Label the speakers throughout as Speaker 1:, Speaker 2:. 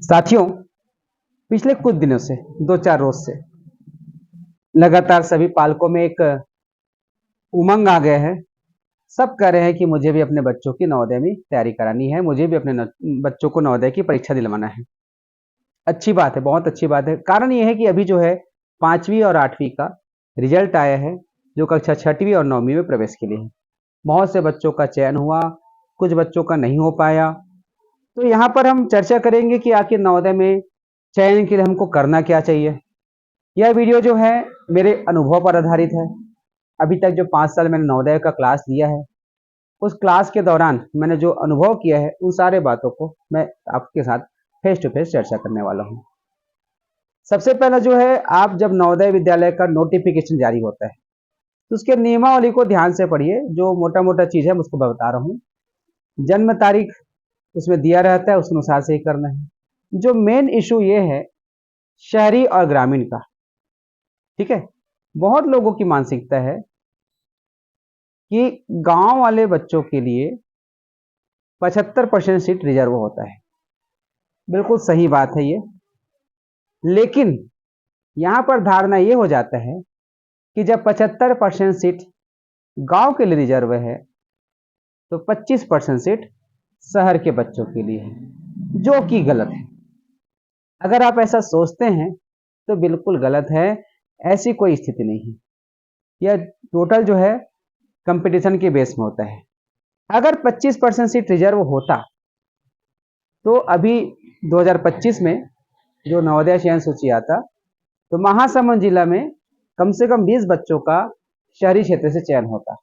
Speaker 1: साथियों, पिछले कुछ दिनों से 2-4 रोज से लगातार सभी पालकों में एक उमंग आ गया है। सब कह रहे हैं कि मुझे भी अपने बच्चों की नवोदय में तैयारी करानी है, मुझे भी अपने बच्चों को नवोदय की परीक्षा दिलवाना है। अच्छी बात है, बहुत अच्छी बात है। कारण ये है कि अभी जो है 5वीं और 8वीं का रिजल्ट आया है, जो कक्षा 6वीं और 9वीं में प्रवेश के लिए है। बहुत से बच्चों का चयन हुआ, कुछ बच्चों का नहीं हो पाया। तो यहाँ पर हम चर्चा करेंगे कि आखिर नवोदय में चयन के लिए हमको करना क्या चाहिए। यह वीडियो जो है मेरे अनुभव पर आधारित है। अभी तक जो 5 साल मैंने नवोदय का क्लास लिया है, उस क्लास के दौरान मैंने जो अनुभव किया है, उन सारे बातों को मैं आपके साथ फेस टू फेस चर्चा करने वाला हूँ। सबसे पहला जो है, आप जब नवोदय विद्यालय का नोटिफिकेशन जारी होता है तो उसके नियमावली को ध्यान से पढ़िए। जो मोटा मोटा चीज है उसको मैं बता रहा हूँ। जन्म तारीख उसमें दिया रहता है, उस अनुसार से ही करना है। जो मेन इशू ये है शहरी और ग्रामीण का, ठीक है। बहुत लोगों की मानसिकता है कि गांव वाले बच्चों के लिए 75% सीट रिजर्व होता है। बिल्कुल सही बात है ये, लेकिन यहां पर धारणा ये हो जाता है कि जब 75% सीट गांव के लिए रिजर्व है तो 25% सीट शहर के बच्चों के लिए है, जो कि गलत है। अगर आप ऐसा सोचते हैं तो बिल्कुल गलत है। ऐसी कोई स्थिति नहीं है। यह टोटल जो है कंपटीशन के बेस में होता है। अगर 25% सीट रिजर्व होता तो अभी 2025 में जो नवोदय चयन सूची आता तो महासमुंद जिला में कम से कम 20 बच्चों का शहरी क्षेत्र से चयन होता।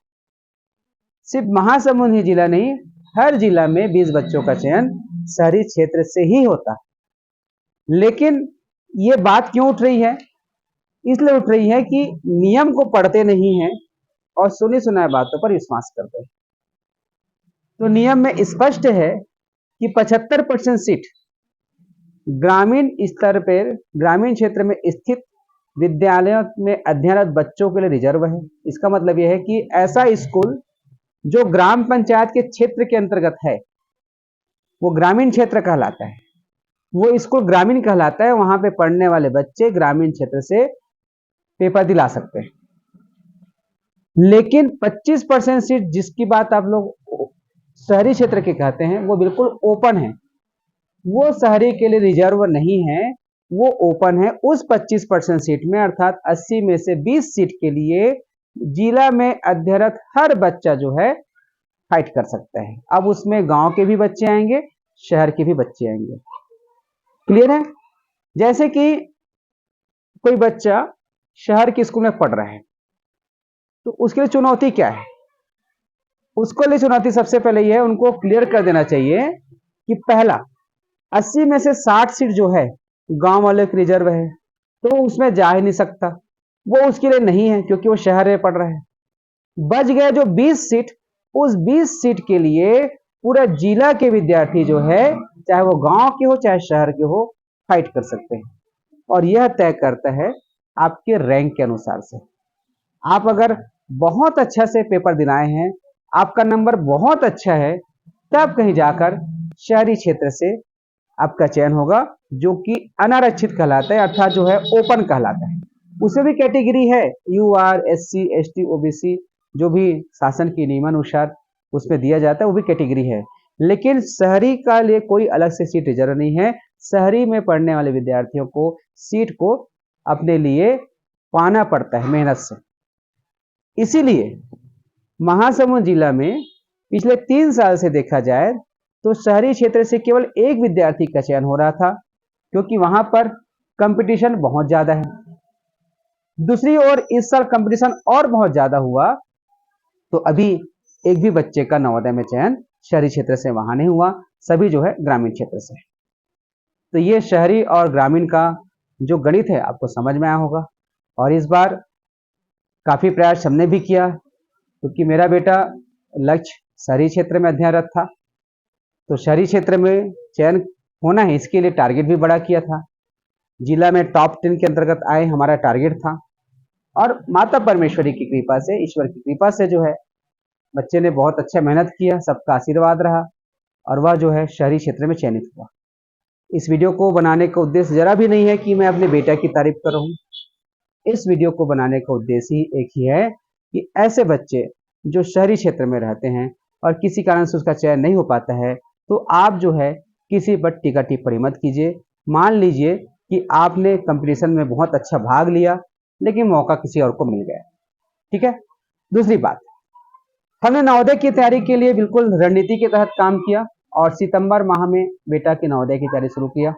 Speaker 1: सिर्फ महासमुंद ही जिला नहीं, हर जिला में 20 बच्चों का चयन शहरी क्षेत्र से ही होता। लेकिन ये बात क्यों उठ रही है? इसलिए उठ रही है कि नियम को पढ़ते नहीं है और सुनी सुनाई बातों पर विश्वास करते हैं। तो नियम में स्पष्ट है कि 75% सीट ग्रामीण स्तर पर ग्रामीण क्षेत्र में स्थित विद्यालयों में अध्ययनरत बच्चों के लिए रिजर्व है। इसका मतलब यह है कि ऐसा स्कूल जो ग्राम पंचायत के क्षेत्र के अंतर्गत है वो ग्रामीण क्षेत्र कहलाता है। वो स्कूल ग्रामीण कहलाता है, वहां पे पढ़ने वाले बच्चे ग्रामीण क्षेत्र से पेपर दिला सकते हैं। लेकिन 25% सीट जिसकी बात आप लोग शहरी क्षेत्र के कहते हैं वो बिल्कुल ओपन है। वो शहरी के लिए रिजर्व नहीं है, वो ओपन है। उस 25% सीट में अर्थात 80 में से 20 सीट के लिए जिला में अध्ययनरत हर बच्चा जो है फाइट कर सकता है। अब उसमें गांव के भी बच्चे आएंगे, शहर के भी बच्चे आएंगे। क्लियर है? जैसे कि कोई बच्चा शहर के स्कूल में पढ़ रहा है तो उसके लिए चुनौती क्या है? उसको लिए चुनौती सबसे पहले यह है, उनको क्लियर कर देना चाहिए कि पहला 80 में से 60 सीट जो है गांव वाले के रिजर्व है, तो उसमें जा ही नहीं सकता। वो उसके लिए नहीं है क्योंकि वो शहर में पढ़ रहा है। बच गए जो 20 सीट, उस 20 सीट के लिए पूरा जिला के विद्यार्थी जो है, चाहे वो गांव के हो चाहे शहर के हो, फाइट कर सकते हैं। और यह तय करता है आपके रैंक के अनुसार से। आप अगर बहुत अच्छा से पेपर दिलाए हैं, आपका नंबर बहुत अच्छा है, तब कहीं जाकर शहरी क्षेत्र से आपका चयन होगा, जो कि अनारक्षित कहलाता है, अर्थात जो है ओपन कहलाता है। उसमें भी कैटेगरी है, UR, SC, ST, OBC, जो भी शासन के नियमानुसार उसमें दिया जाता है, वो भी कैटेगरी है। लेकिन शहरी का लिए कोई अलग से सीट रिजर्व नहीं है। शहरी में पढ़ने वाले विद्यार्थियों को सीट को अपने लिए पाना पड़ता है मेहनत से। इसीलिए महासमुंद जिला में पिछले 3 साल से देखा जाए तो शहरी क्षेत्र से केवल एक विद्यार्थी का चयन हो रहा था, क्योंकि वहां पर कंपटीशन बहुत ज्यादा है। दूसरी ओर इस साल कंपटीशन और बहुत ज्यादा हुआ, तो अभी एक भी बच्चे का नवोदय में चयन शहरी क्षेत्र से वहां नहीं हुआ, सभी जो है ग्रामीण क्षेत्र से। तो ये शहरी और ग्रामीण का जो गणित है आपको समझ में आया होगा। और इस बार काफी प्रयास हमने भी किया, क्योंकि मेरा बेटा लक्ष्य शहरी क्षेत्र में अध्ययनरत था, तो शहरी क्षेत्र में चयन होना है, इसके लिए टारगेट भी बड़ा किया था। जिला में टॉप 10 के अंतर्गत आए हमारा टारगेट था। और माता परमेश्वरी की कृपा से, ईश्वर की कृपा से जो है बच्चे ने बहुत अच्छा मेहनत किया, सबका आशीर्वाद रहा और वह जो है शहरी क्षेत्र में चयनित हुआ। इस वीडियो को बनाने का उद्देश्य जरा भी नहीं है कि मैं अपने बेटा की तारीफ कर रहा हूँ। इस वीडियो को बनाने का उद्देश्य ही एक ही है कि ऐसे बच्चे जो शहरी क्षेत्र में रहते हैं और किसी कारण से उसका चयन नहीं हो पाता है, तो आप जो है किसी पर टीका टिप्पणी मत कीजिए। मान लीजिए कि आपने कंपटीशन में बहुत अच्छा भाग लिया, लेकिन मौका किसी और को मिल गया। ठीक है। दूसरी बात, हमने नवोदय की तैयारी के लिए बिल्कुल रणनीति के तहत काम किया और सितंबर माह में बेटा की नवोदय की तैयारी शुरू किया।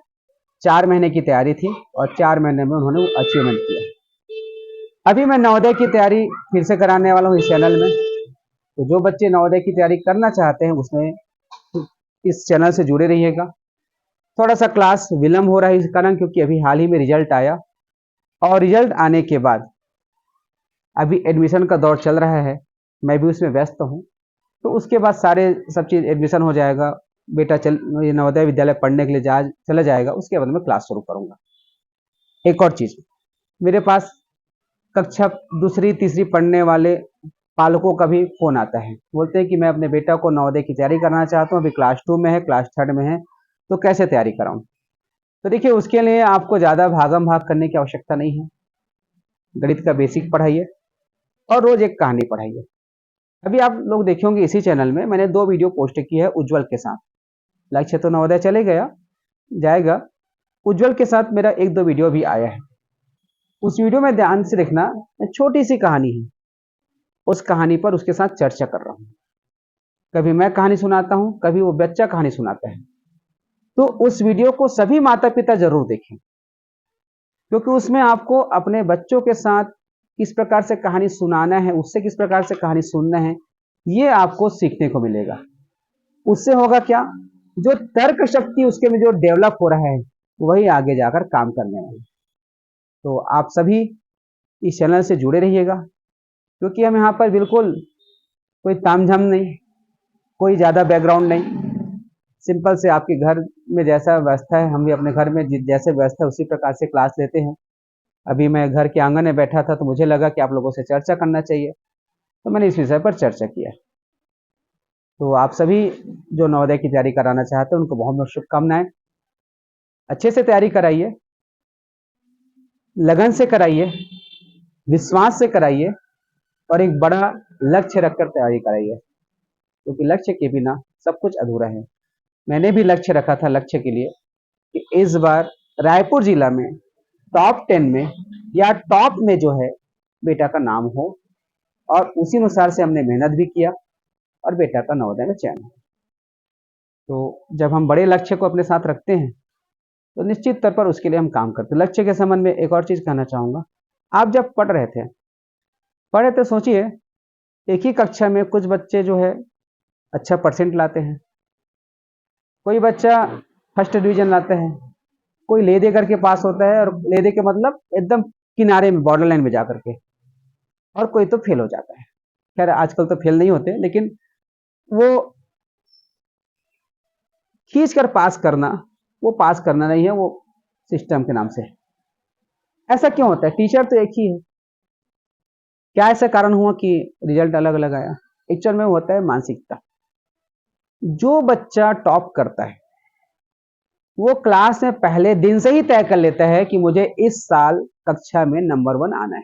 Speaker 1: 4 महीने की तैयारी थी और 4 महीने में उन्होंने अचीवमेंट किया। अभी मैं नवोदय की तैयारी फिर से कराने वाला हूँ इस चैनल में। तो जो बच्चे नवोदय की तैयारी करना चाहते हैं उसमें इस चैनल से जुड़े रहिएगा। थोड़ा सा क्लास विलंब हो रहा है इस कारण, क्योंकि अभी हाल ही में रिजल्ट आया और रिजल्ट आने के बाद अभी एडमिशन का दौर चल रहा है, मैं भी उसमें व्यस्त हूँ। तो उसके बाद सारे सब चीज़ एडमिशन हो जाएगा, बेटा नवोदय विद्यालय पढ़ने के लिए चला जाएगा, उसके बाद मैं क्लास शुरू करूँगा। एक और चीज़, मेरे पास कक्षा दूसरी तीसरी पढ़ने वाले पालकों का भी फ़ोन आता है, बोलते हैं कि मैं अपने बेटा को नवोदय की तैयारी कराना चाहता हूँ, अभी क्लास 2 में है, क्लास 3 में है, तो कैसे तैयारी कराऊँ। तो देखिए, उसके लिए आपको ज़्यादा भागम भाग करने की आवश्यकता नहीं है। गणित का बेसिक पढ़ाइए और रोज़ एक कहानी पढ़ाइए। अभी आप लोग देखे होंगे इसी चैनल में मैंने 2 वीडियो पोस्ट की है उज्जवल के साथ। लक्ष्य तो नवोदय चले गया जाएगा, उज्जवल के साथ मेरा 1-2 वीडियो भी आया है। उस वीडियो में ध्यान से देखना, छोटी सी कहानी है, उस कहानी पर उसके साथ चर्चा कर रहा हूँ। कभी मैं कहानी सुनाता हूँ, कभी वो बच्चा कहानी सुनाता है। तो उस वीडियो को सभी माता पिता जरूर देखें, क्योंकि उसमें आपको अपने बच्चों के साथ किस प्रकार से कहानी सुनाना है, उससे किस प्रकार से कहानी सुनना है, ये आपको सीखने को मिलेगा। उससे होगा क्या, जो तर्क शक्ति उसके में जो डेवलप हो रहा है वही आगे जाकर काम करने वाला है। तो आप सभी इस चैनल से जुड़े रहिएगा, क्योंकि हम यहाँ पर बिल्कुल कोई तामझाम नहीं, कोई ज़्यादा बैकग्राउंड नहीं, सिंपल से आपके घर में जैसा व्यवस्था है हम भी अपने घर में जैसे व्यवस्था है उसी प्रकार से क्लास लेते हैं। अभी मैं घर के आंगन में बैठा था तो मुझे लगा कि आप लोगों से चर्चा करना चाहिए, तो मैंने इस विषय पर चर्चा किया। तो आप सभी जो नवोदय की तैयारी कराना चाहते हैं उनको बहुत बहुत शुभकामनाएं। अच्छे से तैयारी कराइए, लगन से कराइए, विश्वास से कराइए और एक बड़ा लक्ष्य रखकर तैयारी कराइए, क्योंकि लक्ष्य के बिना सब कुछ अधूरा है। मैंने भी लक्ष्य रखा था लक्ष्य के लिए कि इस बार रायपुर जिला में टॉप 10 में या टॉप में जो है बेटा का नाम हो, और उसी अनुसार से हमने मेहनत भी किया और बेटा का नवोदय में चयन हो। तो जब हम बड़े लक्ष्य को अपने साथ रखते हैं तो निश्चित तौर पर उसके लिए हम काम करते हैं। लक्ष्य के संबंध में एक और चीज कहना चाहूंगा, आप जब पढ़ रहे थे सोचिए, एक ही कक्षा में कुछ बच्चे जो है अच्छा परसेंट लाते हैं, कोई बच्चा फर्स्ट डिवीजन लाता है, कोई ले दे करके पास होता है, और ले दे के मतलब एकदम किनारे में बॉर्डर लाइन में जाकर के, और कोई तो फेल हो जाता है। खैर आजकल तो फेल नहीं होते, लेकिन वो खींच कर पास करना, वो पास करना नहीं है, वो सिस्टम के नाम से है। ऐसा क्यों होता है, टीचर तो एक ही है, क्या ऐसा कारण हुआ कि रिजल्ट अलग अलग आया। एक्चुअल में होता है मानसिकता। जो बच्चा टॉप करता है वो क्लास में पहले दिन से ही तय कर लेता है कि मुझे इस साल कक्षा में नंबर 1 आना है।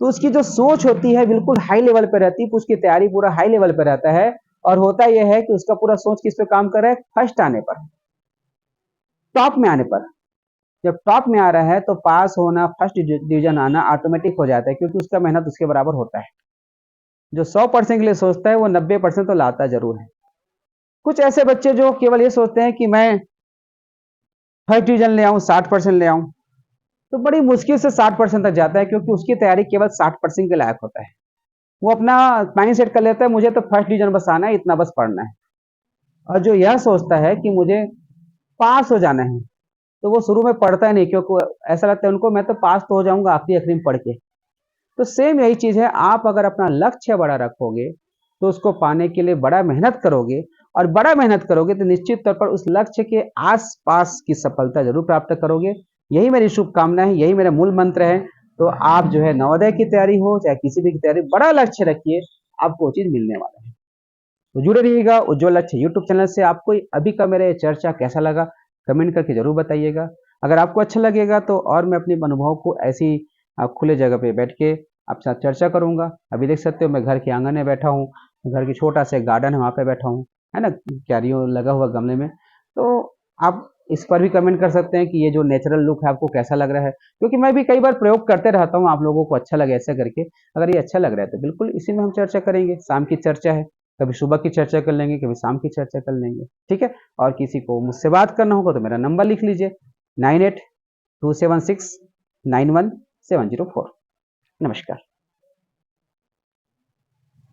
Speaker 1: तो उसकी जो सोच होती है बिल्कुल हाई लेवल पे रहती है, उसकी तैयारी पूरा हाई लेवल पे रहता है, और होता यह है कि उसका पूरा सोच किस पे काम कर रहा है, फर्स्ट आने पर, टॉप में आने पर। जब टॉप में आ रहा है तो पास होना, फर्स्ट डिवीजन आना ऑटोमेटिक हो जाता है, क्योंकि उसका मेहनत उसके बराबर होता है। जो 100% के लिए सोचता है वो 90% तो लाता जरूर है। कुछ ऐसे बच्चे जो केवल ये सोचते हैं कि मैं फर्स्ट डिवीजन ले आऊं, 60% ले आऊं, तो बड़ी मुश्किल से 60% तक जाता है, क्योंकि उसकी तैयारी केवल 60% के लायक होता है। वो अपना माइंड सेट कर लेता है मुझे तो फर्स्ट डिवीजन बस आना है, इतना बस पढ़ना है। और जो यह सोचता है कि मुझे पास हो जाना है, तो वो शुरू में पढ़ता ही नहीं, क्योंकि ऐसा लगता है उनको मैं तो पास तो हो जाऊंगा आखिरी आखिरी में पढ़ के। तो सेम यही चीज है, आप अगर अपना लक्ष्य बड़ा रखोगे तो उसको पाने के लिए बड़ा मेहनत करोगे, और बड़ा मेहनत करोगे तो निश्चित तौर पर उस लक्ष्य के आसपास की सफलता जरूर प्राप्त करोगे। यही मेरी शुभकामना है, यही मेरा मूल मंत्र है। तो आप जो है नवोदय की तैयारी हो चाहे किसी भी की तैयारी, बड़ा लक्ष्य रखिए, आपको वो चीज मिलने वाला है। तो जुड़े रहिएगा उज्जवल लक्ष्य यूट्यूब चैनल से। आपको अभी का मेरा ये चर्चा कैसा लगा कमेंट करके ज़रूर बताइएगा। अगर आपको अच्छा लगेगा तो और मैं अपने अनुभव को ऐसी खुले जगह पे बैठ के आपके साथ चर्चा करूँगा। अभी देख सकते हो मैं घर के आंगन में बैठा हूँ, घर के छोटा सा गार्डन है वहाँ पे बैठा हूँ, है ना? क्यारियों लगा हुआ गमले में। तो आप इस पर भी कमेंट कर सकते हैं कि ये जो नेचुरल लुक है आपको कैसा लग रहा है? क्योंकि मैं भी कई बार प्रयोग करते रहता हूँ, आप लोगों को अच्छा लगे ऐसा करके। अगर ये अच्छा लग रहा है तो बिल्कुल इसी में हम चर्चा करेंगे। शाम की चर्चा है, कभी सुबह की चर्चा कर लेंगे, कभी शाम की चर्चा कर लेंगे, ठीक है? और किसी को मुझसे बात करना होगा तो मेरा नंबर लिख लीजिए 9827691704। नमस्कार।